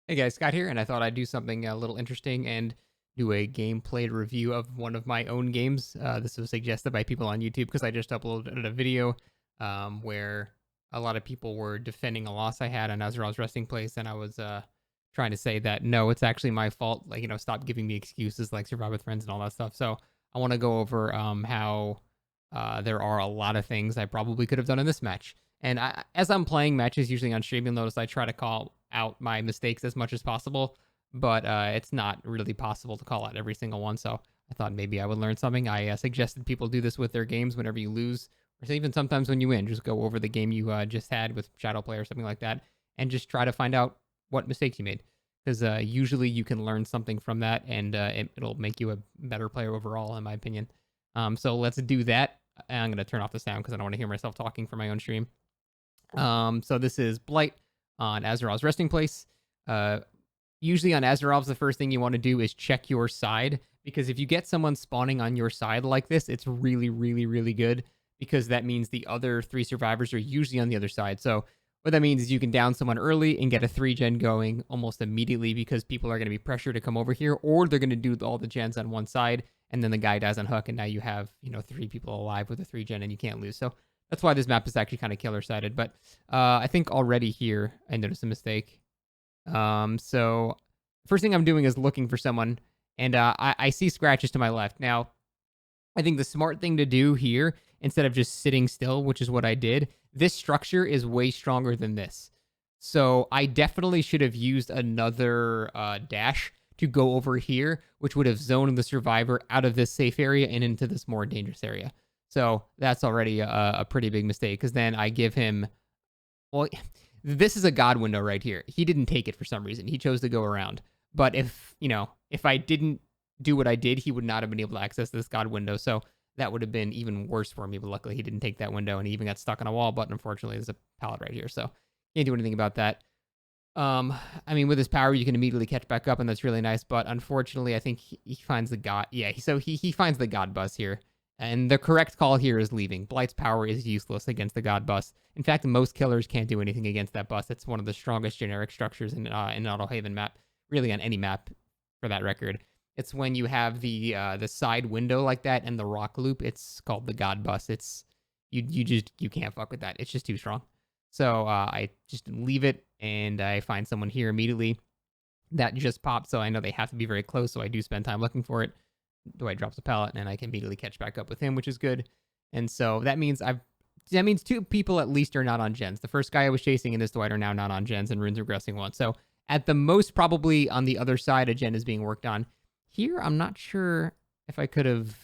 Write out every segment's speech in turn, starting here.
Hey guys, Scott here, and I thought I'd do something a little interesting and do a gameplay review of one of my own games. This was suggested by people on YouTube because I just uploaded a video where a lot of people were defending a loss I had on Azrael's resting place, and I was trying to say that no, it's actually my fault. Like, stop giving me excuses like survive with friends and all that stuff. So I want to go over how there are a lot of things I probably could have done in this match. And as I'm playing matches, usually on stream, you'll notice I try to call out my mistakes as much as possible, but it's not really possible to call out every single one. So I thought maybe I would learn something. I suggested people do this with their games whenever you lose, or even sometimes when you win. Just go over the game you just had with Shadow Play or something like that, and just try to find out what mistakes you made. Because usually you can learn something from that, and it'll make you a better player overall, in my opinion. So let's do that. I'm going to turn off the sound because I don't want to hear myself talking for my own stream. So this is Blight on Azerov's resting place. Uh, Usually on Azerov's, the first thing you want to do is check your side, because if you get someone spawning on your side like this, it's really, really, really good, because that means the other three survivors are usually on the other side. So what that means is you can down someone early and get a 3-gen going almost immediately, because people are going to be pressured to come over here, or they're going to do all the gens on one side, and then the guy dies on hook, and now you have, 3 people alive with a 3-gen, and you can't lose. So that's why this map is actually kind of killer-sided. But I think already here I noticed a mistake. So first thing I'm doing is looking for someone, and I see scratches to my left. Now, I think the smart thing to do here, instead of just sitting still, which is what I did, this structure is way stronger than this. So I definitely should have used another dash to go over here, which would have zoned the survivor out of this safe area and into this more dangerous area. So that's already a pretty big mistake, because then I give him, well, this is a god window right here. He didn't take it for some reason. He chose to go around. But if I didn't do what I did, he would not have been able to access this god window. So that would have been even worse for me. But luckily, he didn't take that window, and he even got stuck on a wall. But unfortunately, there's a pallet right here, so can't do anything about that. I mean, with his power, you can immediately catch back up, and that's really nice. But unfortunately, I think he finds the god. Yeah, so he finds the god bus here, and the correct call here is leaving. Blight's power is useless against the god bus. In fact, most killers can't do anything against that bus. It's one of the strongest generic structures in an Auto Haven map, really on any map, for that record. It's when you have the side window like that and the rock loop. It's called the god bus. It's you can't fuck with that. It's just too strong. So I just leave it, and I find someone here immediately. That just popped, so I know they have to be very close, so I do spend time looking for it. Dwight drops a pallet, and I can immediately catch back up with him, which is good. And so that means 2 people at least are not on gens. The first guy I was chasing and this Dwight are now not on gens, and Rune's regressing 1. So at the most, probably on the other side, a gen is being worked on. Here, I'm not sure if I could have...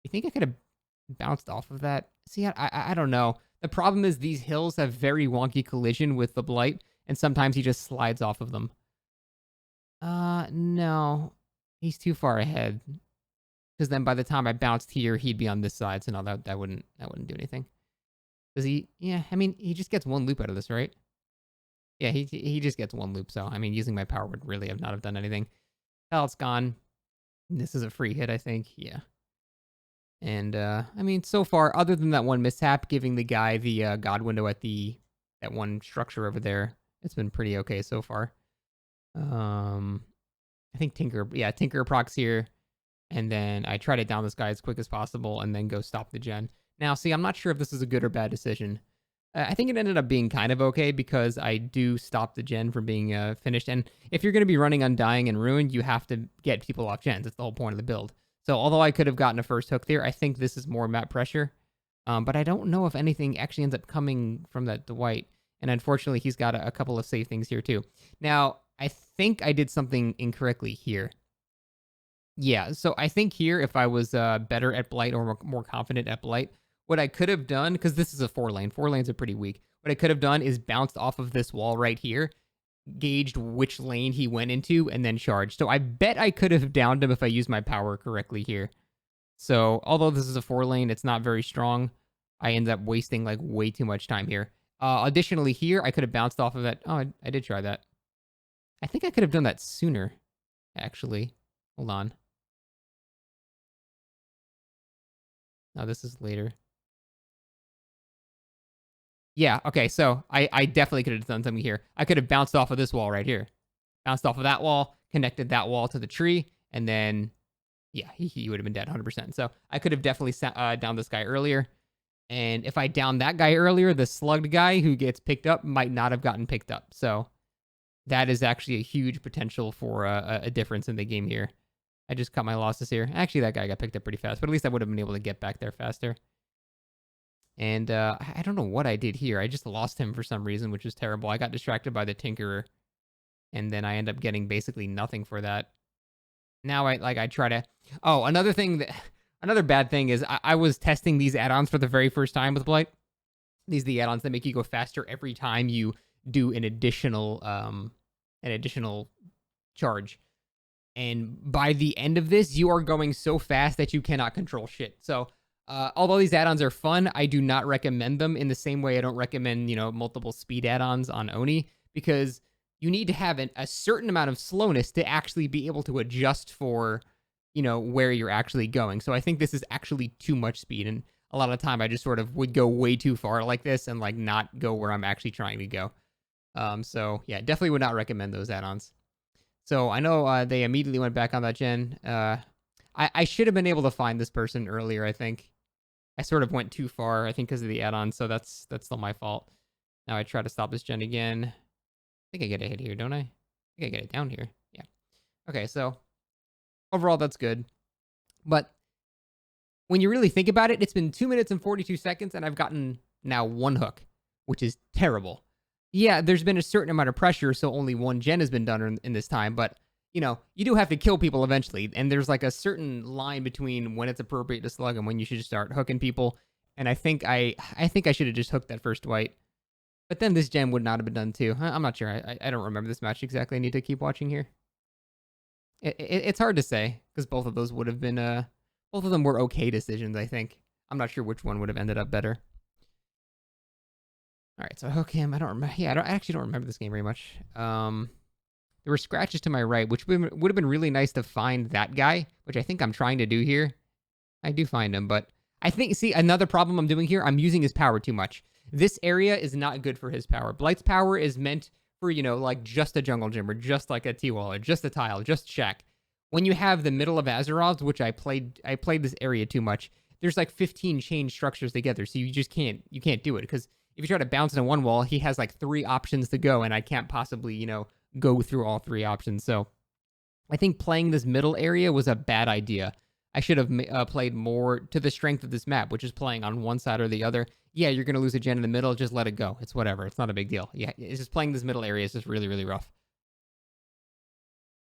I think I could have bounced off of that. See, I don't know. The problem is these hills have very wonky collision with the Blight, and sometimes he just slides off of them. No. He's too far ahead. Because then by the time I bounced here, he'd be on this side, so no, that wouldn't do anything. Does he? Yeah, I mean, he just gets 1 loop out of this, right? Yeah, he just gets 1 loop, so, I mean, using my power would really have not have done anything. Hell, it's gone. This is a free hit, I think. Yeah. And, I mean, so far, other than that one mishap, giving the guy the god window at that one structure over there, it's been pretty okay so far. I think Tinker procs here, and then I try to down this guy as quick as possible, and then go stop the gen. Now, see, I'm not sure if this is a good or bad decision. I think it ended up being kind of okay, because I do stop the gen from being finished. And if you're going to be running Undying and Ruined, you have to get people off gens. It's the whole point of the build. So although I could have gotten a first hook there, I think this is more map pressure. But I don't know if anything actually ends up coming from that Dwight. And unfortunately, he's got a couple of safe things here too. Now, I think I did something incorrectly here. Yeah, so I think here, if I was better at Blight or more confident at Blight, what I could have done, because this is a 4-lane. 4 lanes are pretty weak. What I could have done is bounced off of this wall right here, gauged which lane he went into, and then charged. So I bet I could have downed him if I used my power correctly here. So although this is a 4-lane, it's not very strong. I end up wasting like way too much time here. Additionally, here, I could have bounced off of that. Oh, I did try that. I think I could have done that sooner, actually. Hold on. No, this is later. Yeah, okay, so I definitely could have done something here. I could have bounced off of this wall right here. Bounced off of that wall, connected that wall to the tree, and then, yeah, he would have been dead 100%. So I could have definitely downed this guy earlier. And if I downed that guy earlier, the slugged guy who gets picked up might not have gotten picked up. So that is actually a huge potential for a difference in the game here. I just cut my losses here. Actually, that guy got picked up pretty fast, but at least I would have been able to get back there faster. And I don't know what I did here. I just lost him for some reason, which is terrible. I got distracted by the Tinkerer, and then I end up getting basically nothing for that. Now I try to... Oh, another thing that... Another bad thing is I was testing these add-ons for the very first time with Blight. These are the add-ons that make you go faster every time you do an additional charge. And by the end of this, you are going so fast that you cannot control shit. So, although these add-ons are fun, I do not recommend them in the same way I don't recommend, multiple speed add-ons on Oni, because you need to have a certain amount of slowness to actually be able to adjust for, where you're actually going. So I think this is actually too much speed. And a lot of the time I just sort of would go way too far like this and like not go where I'm actually trying to go. So yeah, definitely would not recommend those add-ons. So I know they immediately went back on that gen. I should have been able to find this person earlier, I think. I sort of went too far, I think, because of the add-on, so that's still my fault. Now I try to stop this gen again. I think I get a hit here, don't I? I think I get it down here. Yeah. Okay, so overall, that's good. But when you really think about it, it's been 2 minutes and 42 seconds, and I've gotten now one hook, which is terrible. Yeah, there's been a certain amount of pressure, so only one gen has been done in this time, but, you do have to kill people eventually, and there's like a certain line between when it's appropriate to slug and when you should just start hooking people, and I think I should have just hooked that first white. But then this gen would not have been done too. I'm not sure. I don't remember this match exactly. I need to keep watching here. It's hard to say, because both of those would have been, both of them were okay decisions, I think. I'm not sure which one would have ended up better. All right, so hook him. I don't remember. Yeah, I actually don't remember this game very much. There were scratches to my right, which would have been really nice to find that guy, which I think I'm trying to do here. I do find him, but I think, see, another problem I'm doing here, I'm using his power too much. This area is not good for his power. Blight's power is meant for, like just a jungle gym or just like a T-Waller, just a tile, just Shack. When you have the middle of Azeroth, which I played this area too much, there's like 15 chain structures together, so you just can't do it, because if you try to bounce in one wall, he has like 3 options to go, and I can't possibly, go through all 3 options. So I think playing this middle area was a bad idea. I should have played more to the strength of this map, which is playing on one side or the other. Yeah, you're going to lose a gen in the middle. Just let it go. It's whatever. It's not a big deal. Yeah, it's just playing this middle area is just really, really rough.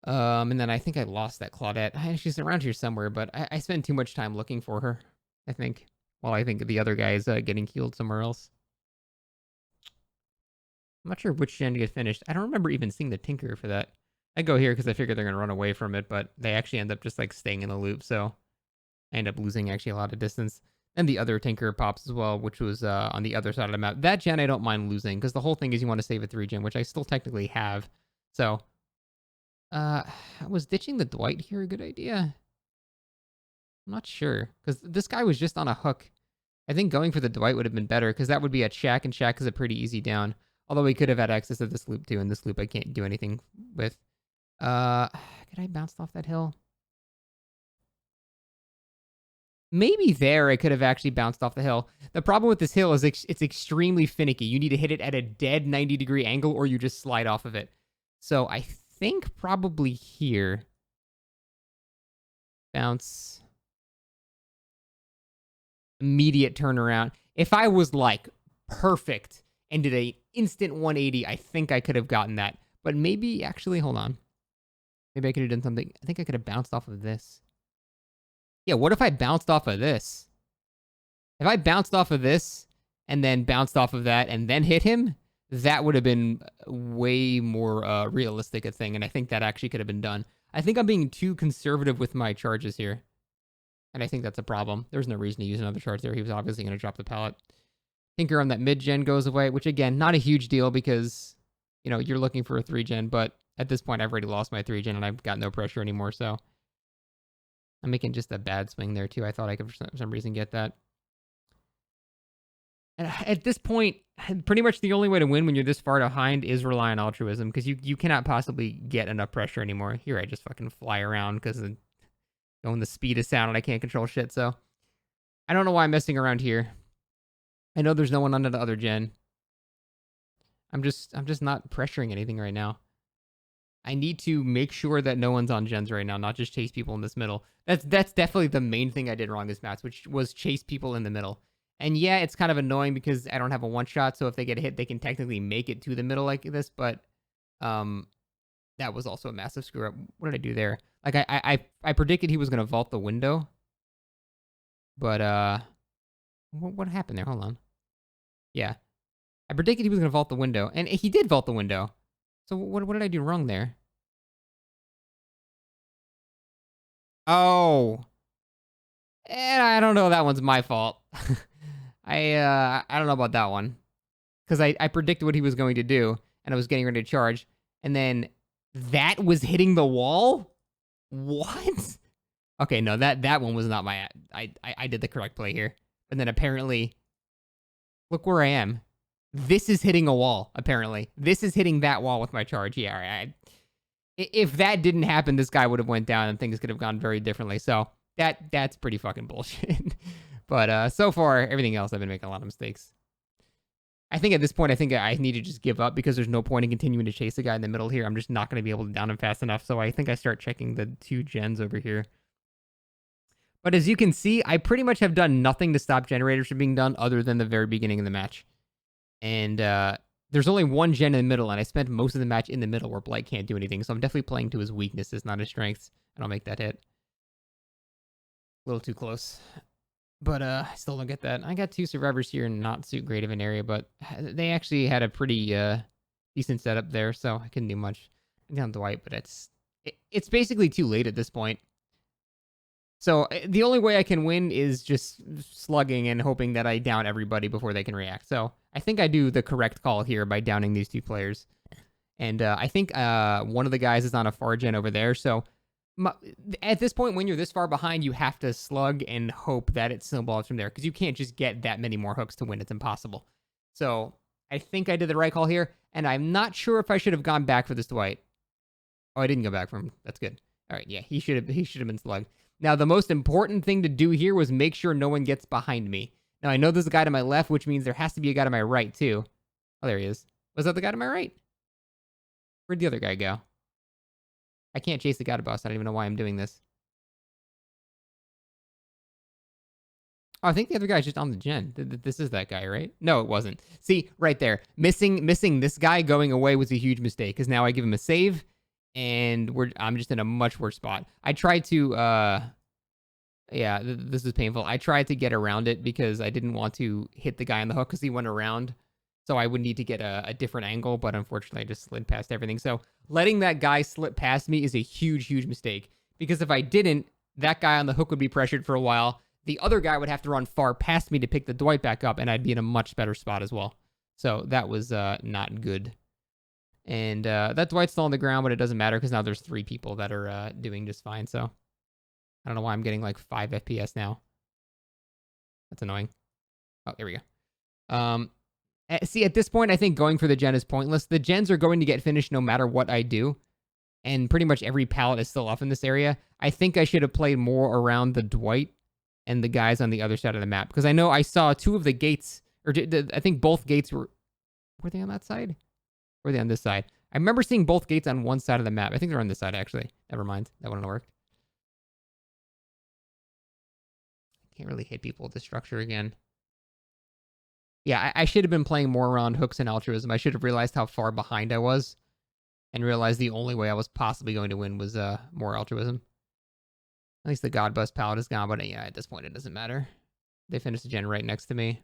And then I think I lost that Claudette. She's around here somewhere, but I spent too much time looking for her, I think. While I think the other guy is getting healed somewhere else. I'm not sure which gen to get finished. I don't remember even seeing the Tinker for that. I go here because I figured they're going to run away from it, but they actually end up just like staying in the loop, so I end up losing actually a lot of distance. And the other Tinker pops as well, which was on the other side of the map. That gen I don't mind losing, because the whole thing is you want to save a 3 gen, which I still technically have. So, was ditching the Dwight here a good idea? I'm not sure, because this guy was just on a hook. I think going for the Dwight would have been better, because that would be at Shack, and Shack is a pretty easy down. Although we could have had access to this loop too, and this loop I can't do anything with. Could I bounce off that hill? Maybe there I could have actually bounced off the hill. The problem with this hill is it's extremely finicky. You need to hit it at a dead 90-degree angle, or you just slide off of it. So I think probably here. Bounce. Immediate turnaround. If I was like perfect and did a instant 180, I think I could have gotten that. But maybe, actually, hold on. Maybe I could have done something. I think I could have bounced off of this. Yeah, what if I bounced off of this? If I bounced off of this and then bounced off of that and then hit him, that would have been way more realistic a thing, and I think that actually could have been done. I think I'm being too conservative with my charges here, and I think that's a problem. There's no reason to use another charge there. He was obviously going to drop the pallet. Tinker on that mid-gen goes away, which, again, not a huge deal because, you're looking for a 3-gen, but at this point, I've already lost my 3-gen, and I've got no pressure anymore, so I'm making just a bad swing there, too. I thought I could, for some reason, get that. At this point, pretty much the only way to win when you're this far behind is rely on altruism, because you cannot possibly get enough pressure anymore. Here, I just fucking fly around because going the speed of sound and I can't control shit. So I don't know why I'm messing around here. I know there's no one under the other gen. I'm just not pressuring anything right now. I need to make sure that no one's on gens right now, not just chase people in this middle. That's definitely the main thing I did wrong this match, which was chase people in the middle. And yeah, it's kind of annoying because I don't have a one shot, so if they get hit, they can technically make it to the middle like this. But that was also a massive screw up. What did I do there? Like I predicted he was gonna vault the window, but what happened there? Hold on. Yeah, I predicted he was gonna vault the window, and he did vault the window. So what did I do wrong there? Oh, and I don't know. That one's my fault. I don't know about that one because I predicted what he was going to do, and I was getting ready to charge, and then that was hitting the wall. What? Okay, no, that one was not my. I did the correct play here, and then apparently, look where I am. This is hitting a wall. Apparently, this is hitting that wall with my charge. Yeah, all right. If that didn't happen, this guy would have went down, and things could have gone very differently. So that's pretty fucking bullshit. But so far, everything else, I've been making a lot of mistakes. I think at this point, I think I need to just give up because there's no point in continuing to chase the guy in the middle here. I'm just not going to be able to down him fast enough. So I think I start checking the 2 gens over here. But as you can see, I pretty much have done nothing to stop generators from being done other than the very beginning of the match. And there's only 1 gen in the middle, and I spent most of the match in the middle where Blight can't do anything. So I'm definitely playing to his weaknesses, not his strengths. And I'll make that hit. A little too close. But I still don't get that. I got 2 survivors here in not too great of an area, but they actually had a pretty decent setup there, so I couldn't do much. I'm down Dwight, but it's basically too late at this point. So the only way I can win is just slugging and hoping that I down everybody before they can react. So I think I do the correct call here by downing these 2 players. And I think one of the guys is on a far gen over there, so at this point, when you're this far behind, you have to slug and hope that it snowballs from there because you can't just get that many more hooks to win. It's impossible. So I think I did the right call here, and I'm not sure if I should have gone back for this Dwight. Oh, I didn't go back for him. That's good. All right, yeah, he should have been slugged. Now, the most important thing to do here was make sure no one gets behind me. Now, I know there's a guy to my left, which means there has to be a guy to my right, too. Oh, there he is. Was that the guy to my right? Where'd the other guy go? I can't chase the guy to boss. I don't even know why I'm doing this. Oh, I think the other guy's just on the gen. This is that guy, right? No, it wasn't. See, right there. Missing this guy going away was a huge mistake because now I give him a save, and I'm just in a much worse spot. I tried to, yeah, this is painful. I tried to get around it because I didn't want to hit the guy on the hook because he went around. So I would need to get a different angle, but unfortunately I just slid past everything. So letting that guy slip past me is a huge, huge mistake. Because if I didn't, that guy on the hook would be pressured for a while. The other guy would have to run far past me to pick the Dwight back up, and I'd be in a much better spot as well. So that was not good. And that Dwight's still on the ground, but it doesn't matter because now there's 3 people that are doing just fine. So I don't know why I'm getting like 5 FPS now. That's annoying. Oh, here we go. See, at this point, I think going for the gen is pointless. The gens are going to get finished no matter what I do. And pretty much every pallet is still off in this area. I think I should have played more around the Dwight and the guys on the other side of the map. Because I know I saw 2 of the gates, or I think both gates were they on that side? Or were they on this side? I remember seeing both gates on one side of the map. I think they're on this side, actually. Never mind. That wouldn't have worked. Can't really hit people with the structure again. Yeah, I should have been playing more around hooks and altruism. I should have realized how far behind I was and realized the only way I was possibly going to win was more altruism. At least the God Bust pallet is gone, but yeah, at this point it doesn't matter. They finished the gen right next to me.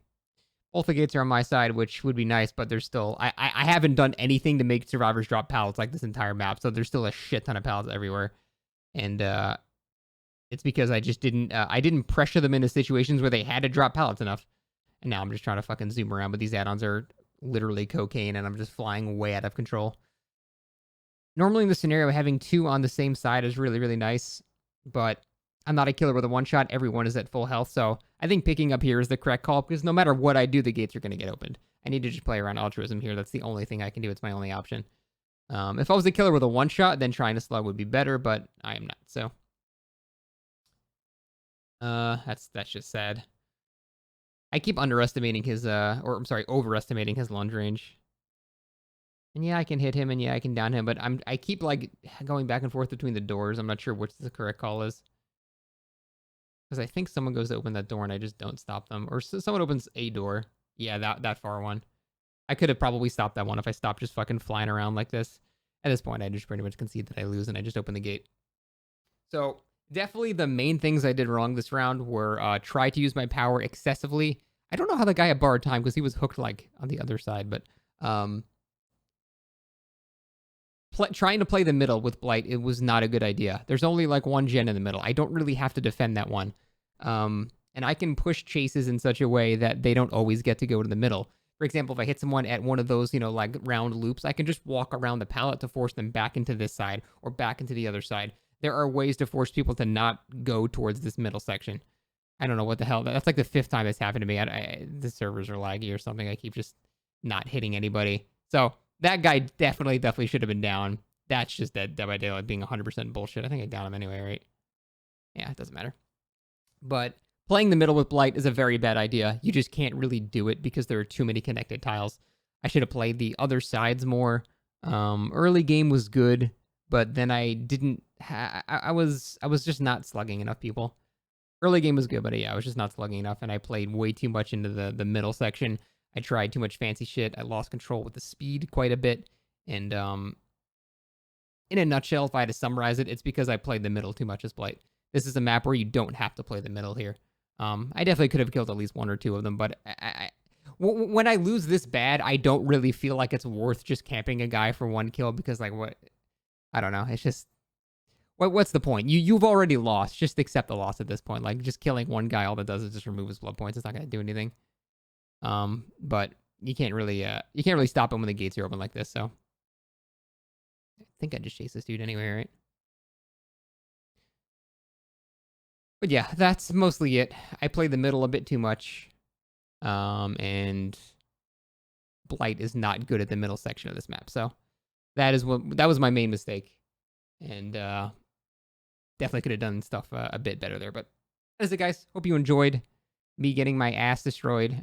Both the gates are on my side, which would be nice, but there's still... I haven't done anything to make survivors drop pallets like this entire map, so there's still a shit ton of pallets everywhere. And it's because I just didn't... I didn't pressure them into situations where they had to drop pallets enough. And now I'm just trying to fucking zoom around, but these add-ons are literally cocaine, and I'm just flying way out of control. Normally in this scenario, having 2 on the same side is really, really nice, but I'm not a killer with a one-shot. Everyone is at full health. So I think picking up here is the correct call because no matter what I do, the gates are going to get opened. I need to just play around altruism here. That's the only thing I can do. It's my only option. If I was a killer with a one-shot, then trying to slug would be better, but I am not. So that's just sad. I keep underestimating his overestimating his lunge range. And yeah, I can hit him, and yeah, I can down him, but I keep like going back and forth between the doors. I'm not sure which the correct call is. Because I think someone goes to open that door and I just don't stop them. Or someone opens a door. Yeah, that far one. I could have probably stopped that one if I stopped just fucking flying around like this. At this point, I just pretty much concede that I lose and I just open the gate. So definitely the main things I did wrong this round were try to use my power excessively. I don't know how the guy had borrowed time because he was hooked like on the other side, but trying to play the middle with Blight, it was not a good idea. There's only like one gen in the middle. I don't really have to defend that one. And I can push chases in such a way that they don't always get to go to the middle. For example, if I hit someone at one of those, like round loops, I can just walk around the pallet to force them back into this side or back into the other side. There are ways to force people to not go towards this middle section. I don't know what the hell. That's like the 5th time that's happened to me. The servers are laggy or something. I keep just not hitting anybody. So that guy definitely should have been down. That's just Dead by Daylight being 100% bullshit. I think I down him anyway, right? Yeah, it doesn't matter. But playing the middle with Blight is a very bad idea. You just can't really do it because there are too many connected tiles. I should have played the other sides more. Early game was good, but then I didn't. I was just not slugging enough people. Early game was good, but yeah, I was just not slugging enough, and I played way too much into the middle section. I tried too much fancy shit. I lost control with the speed quite a bit, and in a nutshell, if I had to summarize it, it's because I played the middle too much as Blight. This is a map where you don't have to play the middle here. I definitely could have killed at least 1 or 2 of them, but when I lose this bad, I don't really feel like it's worth just camping a guy for 1 kill because, like, what? I don't know. It's just, what's the point? You've already lost. Just accept the loss at this point. Like, just killing 1 guy, all that does is just remove his blood points. It's not gonna do anything. But you can't really stop him when the gates are open like this. So I think I just chased this dude anyway, right? But yeah, that's mostly it. I played the middle a bit too much. And Blight is not good at the middle section of this map. So that was my main mistake. And definitely could have done stuff a bit better there. But that is it, guys. Hope you enjoyed me getting my ass destroyed.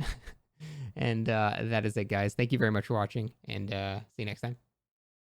And that is it, guys. Thank you very much for watching, and see you next time.